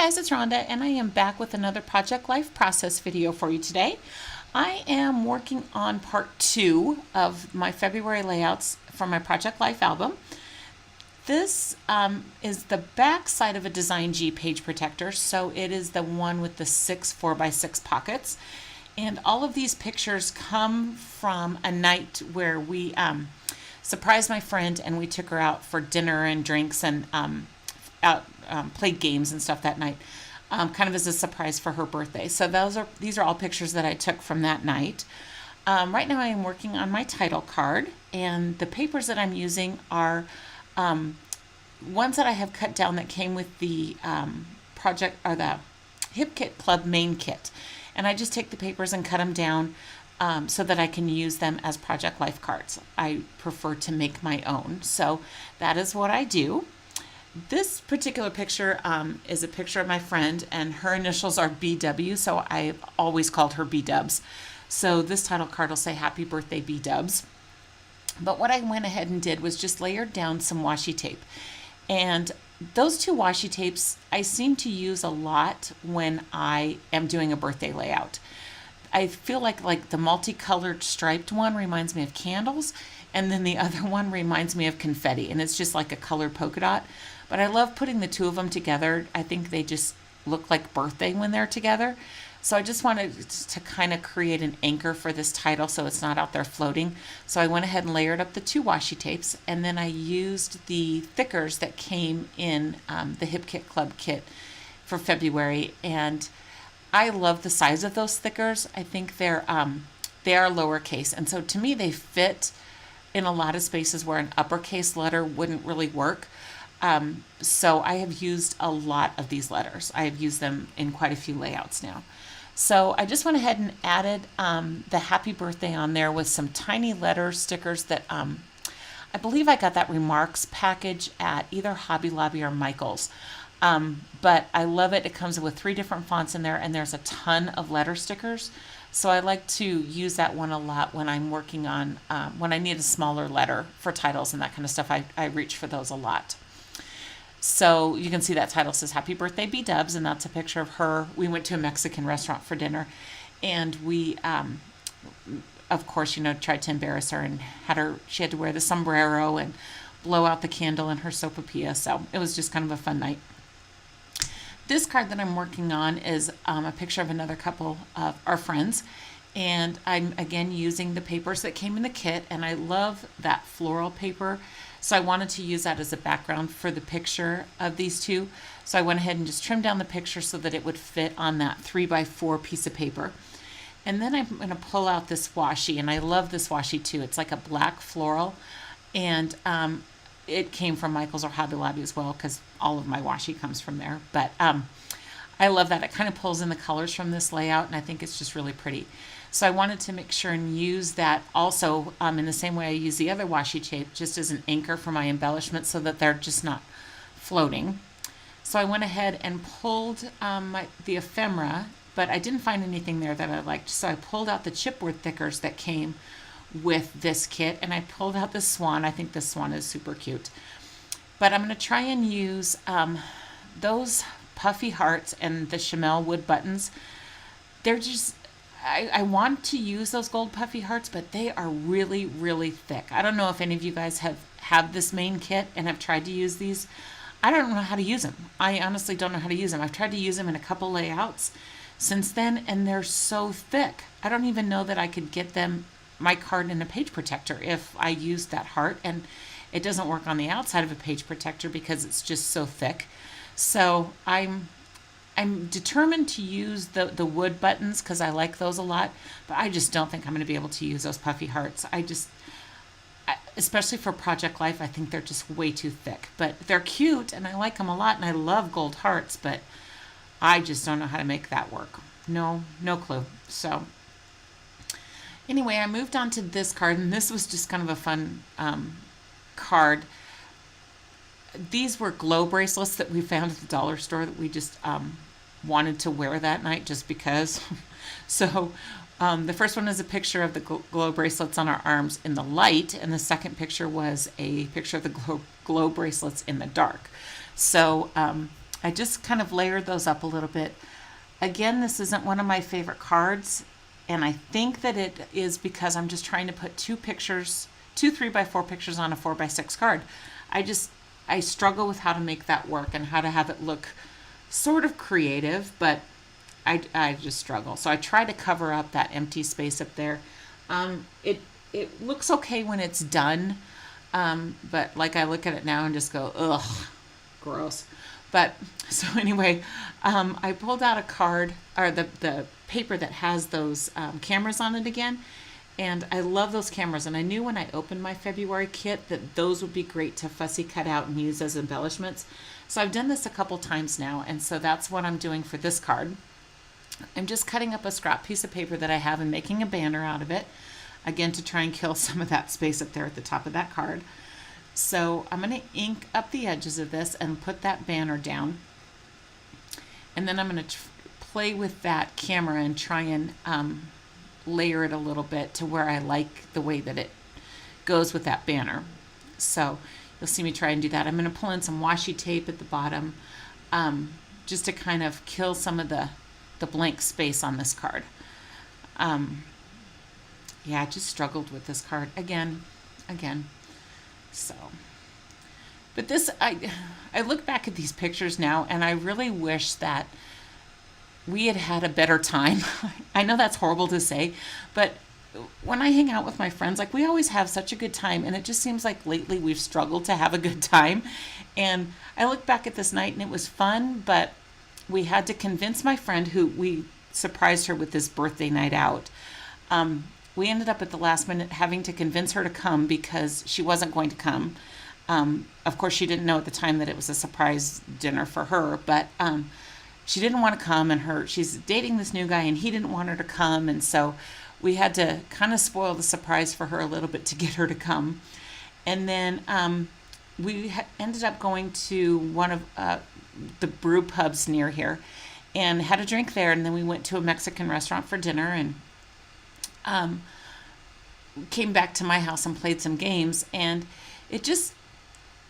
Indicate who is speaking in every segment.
Speaker 1: guys, it's Rhonda, and I am back with another Project Life process video for you today. I am working on part 2 of my February layouts for my Project Life album. This is the back side of a Design G page protector, so it is the one with the 6 4x6 pockets. And all of these pictures come from a night where we surprised my friend and we took her out for dinner and drinks and played games and stuff that night, kind of as a surprise for her birthday. So these are all pictures that I took from that night. Right now I am working on my title card, and the papers that I'm using are ones that I have cut down that came with the project or the Hip Kit Club main kit. And I just take the papers and cut them down so that I can use them as Project Life cards. I prefer to make my own, so that is what I do. This particular picture is a picture of my friend, and her initials are BW, so I've always called her B-Dubs. So this title card will say Happy Birthday B-Dubs. But what I went ahead and did was just layered down some washi tape. And those two washi tapes I seem to use a lot when I am doing a birthday layout. I feel like the multicolored striped one reminds me of candles, and then the other one reminds me of confetti, and it's just like a colored polka dot. But I love putting the two of them together. I think they just look like birthday when they're together. So I just wanted to kind of create an anchor for this title so it's not out there floating. So I went ahead and layered up the two washi tapes, and then I used the thickers that came in the Hip Kit Club kit for February. And I love the size of those thickers. I think they are lowercase, and so to me they fit in a lot of spaces where an uppercase letter wouldn't really work. So I have used a lot of these letters. I have used them in quite a few layouts now. So I just went ahead and added the happy birthday on there with some tiny letter stickers that I believe I got that Remarks package at either Hobby Lobby or Michael's. But I love it. It comes with 3 different fonts in there, and there's a ton of letter stickers. So I like to use that one a lot when I'm working on, when I need a smaller letter for titles and that kind of stuff. I reach for those a lot. So you can see that title says Happy Birthday B-Dubs, and that's a picture of her. We went to a Mexican restaurant for dinner, and we, of course, tried to embarrass her and she had to wear the sombrero and blow out the candle in her sopapilla. So it was just kind of a fun night. This card that I'm working on is a picture of another couple of our friends, and I'm again using the papers that came in the kit, and I love that floral paper. So I wanted to use that as a background for the picture of these two. So I went ahead and just trimmed down the picture so that it would fit on that 3x4 piece of paper. And then I'm going to pull out this washi, and I love this washi too. It's like a black floral, and it came from Michael's or Hobby Lobby as well, because all of my washi comes from there. But I love that. It kind of pulls in the colors from this layout, and I think it's just really pretty. So I wanted to make sure and use that also in the same way I use the other washi tape, just as an anchor for my embellishments so that they're just not floating. So I went ahead and pulled the ephemera, but I didn't find anything there that I liked. So I pulled out the chipboard thickers that came with this kit, and I pulled out the swan. I think this swan is super cute. But I'm going to try and use those puffy hearts and the Chamel wood buttons. They're just... I want to use those gold puffy hearts, but they are really, really thick. I don't know if any of you guys have this main kit and have tried to use these. I don't know how to use them. I honestly don't know how to use them. I've tried to use them in a couple layouts since then, and they're so thick. I don't even know that I could get my card in a page protector if I used that heart, and it doesn't work on the outside of a page protector because it's just so thick. So I'm determined to use the wood buttons because I like those a lot, but I just don't think I'm going to be able to use those puffy hearts. Especially for Project Life, I think they're just way too thick. But they're cute, and I like them a lot, and I love gold hearts, but I just don't know how to make that work. No clue. So anyway, I moved on to this card, and this was just kind of a fun card. These were glow bracelets that we found at the dollar store that we just wanted to wear that night just because. So the first one is a picture of the glow bracelets on our arms in the light, and the second picture was a picture of the glow bracelets in the dark. So I just kind of layered those up a little bit. Again, this isn't one of my favorite cards, and I think that it is because I'm just trying to put two 3x4 pictures on a 4x6 card. I struggle with how to make that work and how to have it look sort of creative, but I just struggle. So I try to cover up that empty space up there. It looks okay when it's done, but like I look at it now and just go, ugh, gross. But so anyway, I pulled out a card, or the paper that has those cameras on it again. And I love those cameras. And I knew when I opened my February kit that those would be great to fussy cut out and use as embellishments. So I've done this a couple times now. And so that's what I'm doing for this card. I'm just cutting up a scrap piece of paper that I have and making a banner out of it. Again, to try and kill some of that space up there at the top of that card. So I'm going to ink up the edges of this and put that banner down. And then I'm going to play with that camera and try and layer it a little bit to where I like the way that it goes with that banner. So you'll see me try and do that. I'm going to pull in some washi tape at the bottom just to kind of kill some of the blank space on this card. Yeah, I just struggled with this card again. So, but this, I look back at these pictures now and I really wish that we had had a better time. I know that's horrible to say, but when I hang out with my friends, like, we always have such a good time, and it just seems like lately we've struggled to have a good time. And I look back at this night and it was fun, but we had to convince my friend, who we surprised her with this birthday night out. We ended up at the last minute having to convince her to come because she wasn't going to come. Of course, she didn't know at the time that it was a surprise dinner for her, but she didn't want to come, and she's dating this new guy and he didn't want her to come. And so we had to kind of spoil the surprise for her a little bit to get her to come. And then we ended up going to one of the brew pubs near here and had a drink there. And then we went to a Mexican restaurant for dinner and came back to my house and played some games. And it just,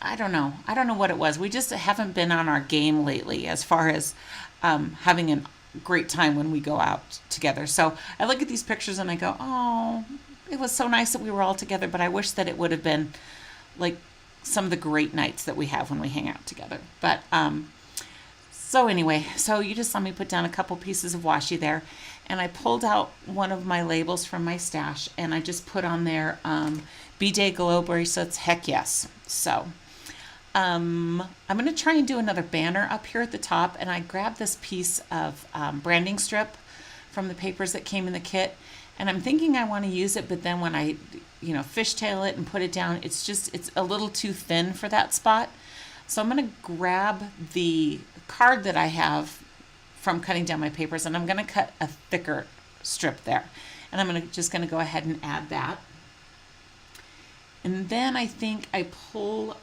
Speaker 1: I don't know what it was. We just haven't been on our game lately as far as having a great time when we go out together. So I look at these pictures and I go, oh, it was so nice that we were all together, but I wish that it would have been like some of the great nights that we have when we hang out together. But so anyway, so you just saw me put down a couple pieces of washi there, and I pulled out one of my labels from my stash and I just put on there B-Day Glow Bracelets, heck yes. So I'm going to try and do another banner up here at the top, and I grabbed this piece of branding strip from the papers that came in the kit, and I'm thinking I want to use it, but then when I fishtail it and put it down, it's a little too thin for that spot. So I'm going to grab the card that I have from cutting down my papers, and I'm going to cut a thicker strip there, and I'm just going to go ahead and add that. And then I think I pull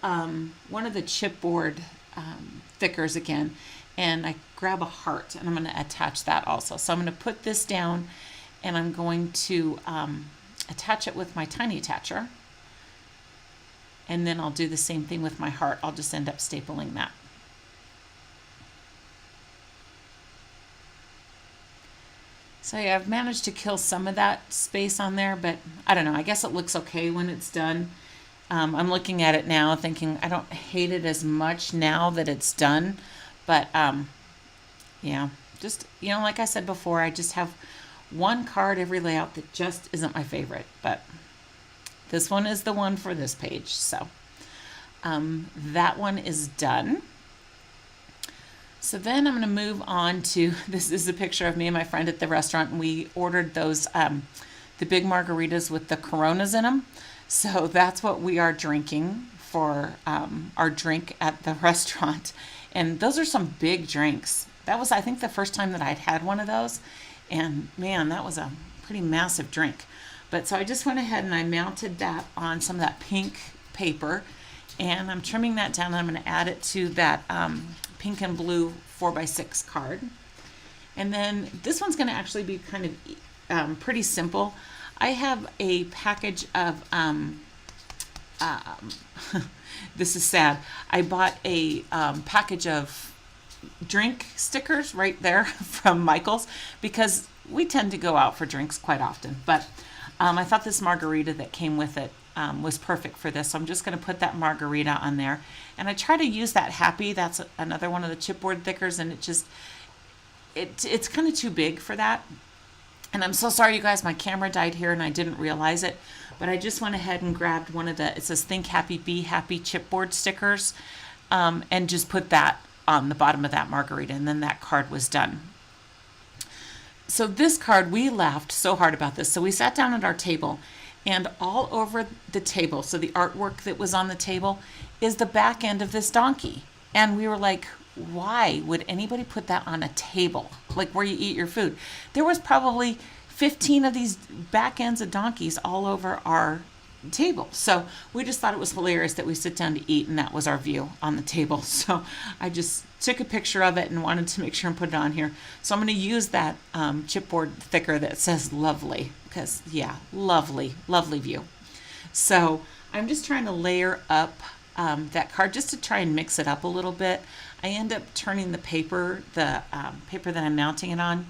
Speaker 1: one of the chipboard thickers again, and I grab a heart, and I'm going to attach that also. So I'm going to put this down, and I'm going to attach it with my tiny attacher. And then I'll do the same thing with my heart. I'll just end up stapling that. So yeah, I've managed to kill some of that space on there, but I don't know. I guess it looks okay when it's done. I'm looking at it now thinking I don't hate it as much now that it's done. But yeah, just, like I said before, I just have one card every layout that just isn't my favorite. But this one is the one for this page. So that one is done. So then I'm going to move on to, this is a picture of me and my friend at the restaurant, and we ordered those, the big margaritas with the Coronas in them. So that's what we are drinking for our drink at the restaurant. And those are some big drinks. That was, I think, the first time that I'd had one of those. And man, that was a pretty massive drink. But so I just went ahead and I mounted that on some of that pink paper. And I'm trimming that down, and I'm going to add it to that pink and blue 4x6 card. And then this one's going to actually be kind of pretty simple. I have a package of, this is sad, I bought a package of drink stickers right there from Michael's, because we tend to go out for drinks quite often. But I thought this margarita that came with it was perfect for this. So I'm just going to put that margarita on there. And I try to use that happy. That's another one of the chipboard thickers, and it's kind of too big for that. And I'm so sorry, you guys, my camera died here and I didn't realize it. But I just went ahead and grabbed one of the, it says Think Happy, Be Happy chipboard stickers, and just put that on the bottom of that margarita, and then that card was done. So this card, we laughed so hard about this. So we sat down at our table, and all over the table, so the artwork that was on the table is the back end of this donkey. And we were like, why would anybody put that on a table, like where you eat your food? There was probably 15 of these back ends of donkeys all over our table. So we just thought it was hilarious that we sit down to eat and that was our view on the table. So I just took a picture of it and wanted to make sure and put it on here. So I'm going to use that chipboard thicker that says lovely, because yeah, lovely, lovely view. So I'm just trying to layer up that card just to try and mix it up a little bit. I end up turning the paper that I'm mounting it on,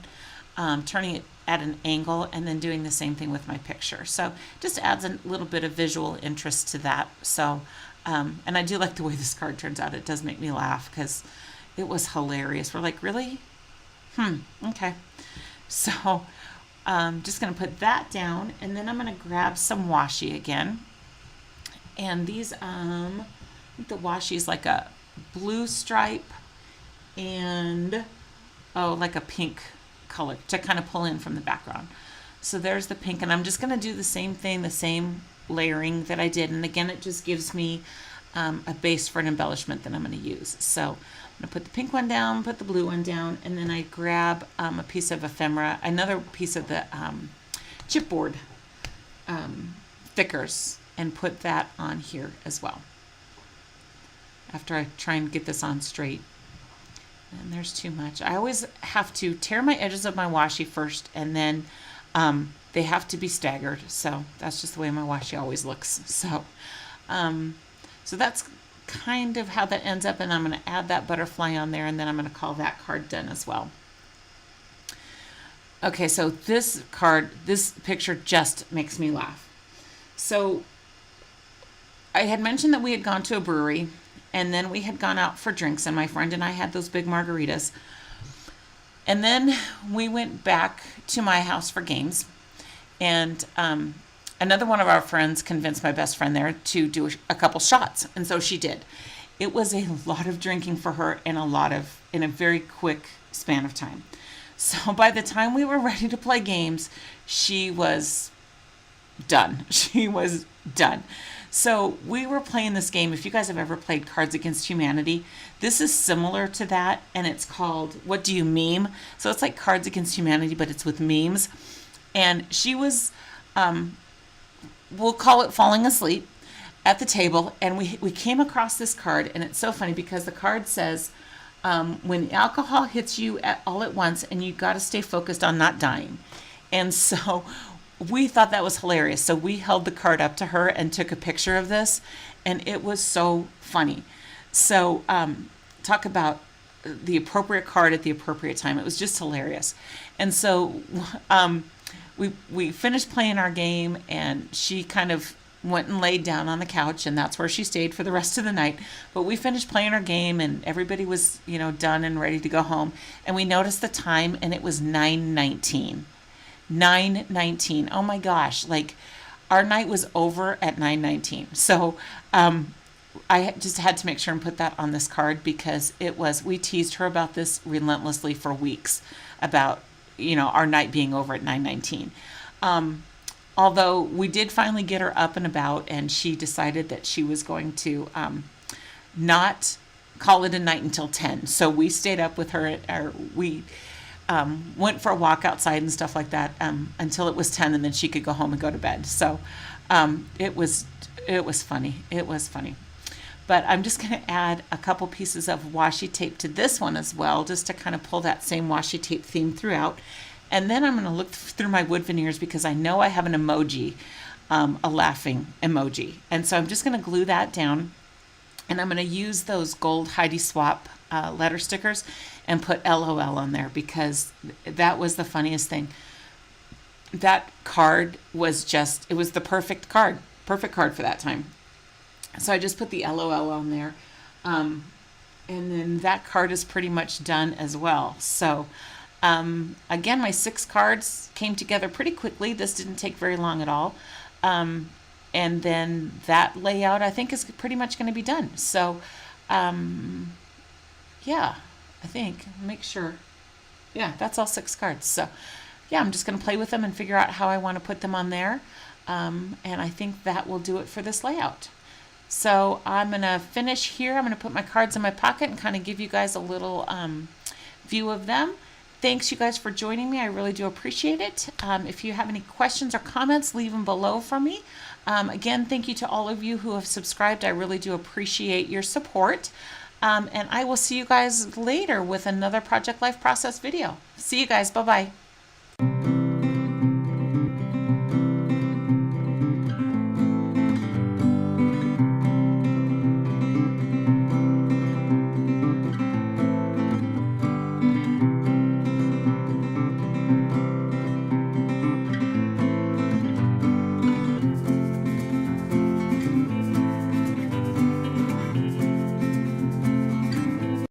Speaker 1: turning it at an angle, and then doing the same thing with my picture. So just adds a little bit of visual interest to that. So, and I do like the way this card turns out. It does make me laugh because it was hilarious. We're like, really? Okay. So just going to put that down, and then I'm going to grab some washi again. And these, I think the washi is like a blue stripe and like a pink color to kind of pull in from the background. So there's the pink, and I'm just going to do the same thing, the same layering that I did, and again it just gives me a base for an embellishment that I'm going to use. So I'm going to put the pink one down, put the blue one down, and then I grab a piece of ephemera, another piece of the chipboard thickers, and put that on here as well, after I try and get this on straight. And there's too much. I always have to tear my edges of my washi first, and then they have to be staggered. So that's just the way my washi always looks. So so that's kind of how that ends up, and I'm going to add that butterfly on there, and then I'm going to call that card done as well. Okay, so this picture just makes me laugh. So I had mentioned that we had gone to a brewery, and then we had gone out for drinks, and my friend and I had those big margaritas. And then we went back to my house for games, and another one of our friends convinced my best friend there to do a couple shots, and so she did. It was a lot of drinking for her and in a very quick span of time. So by the time we were ready to play games, she was done. She was done. So we were playing this game. If you guys have ever played Cards Against Humanity, this is similar to that, and it's called What Do You Meme? So it's like Cards Against Humanity, but it's with memes. And she was, we'll call it falling asleep at the table, and we came across this card, and it's so funny because the card says, when alcohol hits you all at once, and you got to stay focused on not dying. And so we thought that was hilarious. So we held the card up to her and took a picture of this, and it was so funny. So talk about the appropriate card at the appropriate time. It was just hilarious. And so we finished playing our game, and she kind of went and laid down on the couch, and that's where she stayed for the rest of the night. But we finished playing our game, and everybody was, done and ready to go home. And we noticed the time, and it was 9:19. 9:19. Oh my gosh. Like, our night was over at 9:19. So I just had to make sure and put that on this card, because we teased her about this relentlessly for weeks about, our night being over at 9:19. Although we did finally get her up and about, and she decided that she was going to not call it a night until 10. So we stayed up with her, we went for a walk outside and stuff like that until it was 10, and then she could go home and go to bed. So it was funny. It was funny. But I'm just going to add a couple pieces of washi tape to this one as well, just to kind of pull that same washi tape theme throughout. And then I'm going to look through my wood veneers, because I know I have an emoji, a laughing emoji. And so I'm just going to glue that down, and I'm going to use those gold Heidi Swap letter stickers and put LOL on there because that was the funniest thing. That card was just, it was the perfect card for that time. So I just put the LOL on there. And then that card is pretty much done as well. So again, my 6 cards came together pretty quickly. This didn't take very long at all. And then that layout I think is pretty much going to be done. So yeah, I think, make sure. Yeah, that's all 6 cards. So yeah, I'm just going to play with them and figure out how I want to put them on there. And I think that will do it for this layout. So I'm going to finish here. I'm going to put my cards in my pocket and kind of give you guys a little view of them. Thanks you guys for joining me. I really do appreciate it. If you have any questions or comments, leave them below for me. Again, thank you to all of you who have subscribed. I really do appreciate your support. And I will see you guys later with another Project Life Process video. See you guys. Bye-bye.